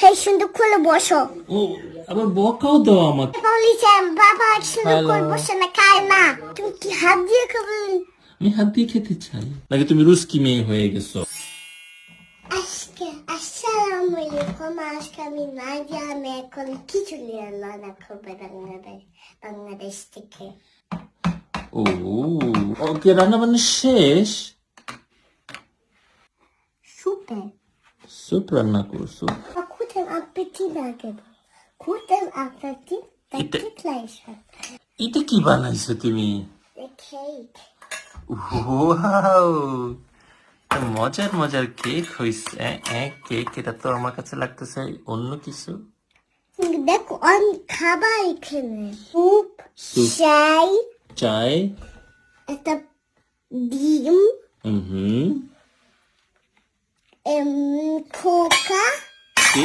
এই সুন্দর করে বসো। ও আবার বকাও দাও আমাকে। বলেছেন বাবা সুন্দর করে বসে না, খায় না। তুমি কি হাত দিয়ে খাবে? আমি হাত দিয়ে খেতে চাই নাকি তুমি রুস্কি মেয়ে হয়ে গেছো? আজকে আসসালামু আলাইকুম। আজকে আমি নাজিয়া, আমি এখন খিচুড়ি রান্না করবো বাংলাদেশ থেকে। ও ওকে, রান্না বান্না শেষ? সুপে স্যুপ রান্না করছো? guten Appetit angeben. Guten Appetit, der Bitte. gleich. এটা কি বানাইছো তুমি? Der Cake. ওয়াও, মজার মজার কেক হইছে। কেক, এটা তো আমার কাছে লাগতেছে অন্য কিছু। দেখো অনেক খাবার এখানে। স্যুপ, স্যুপ, চাই, চাই, একটা ডিম, হুম, কোকা,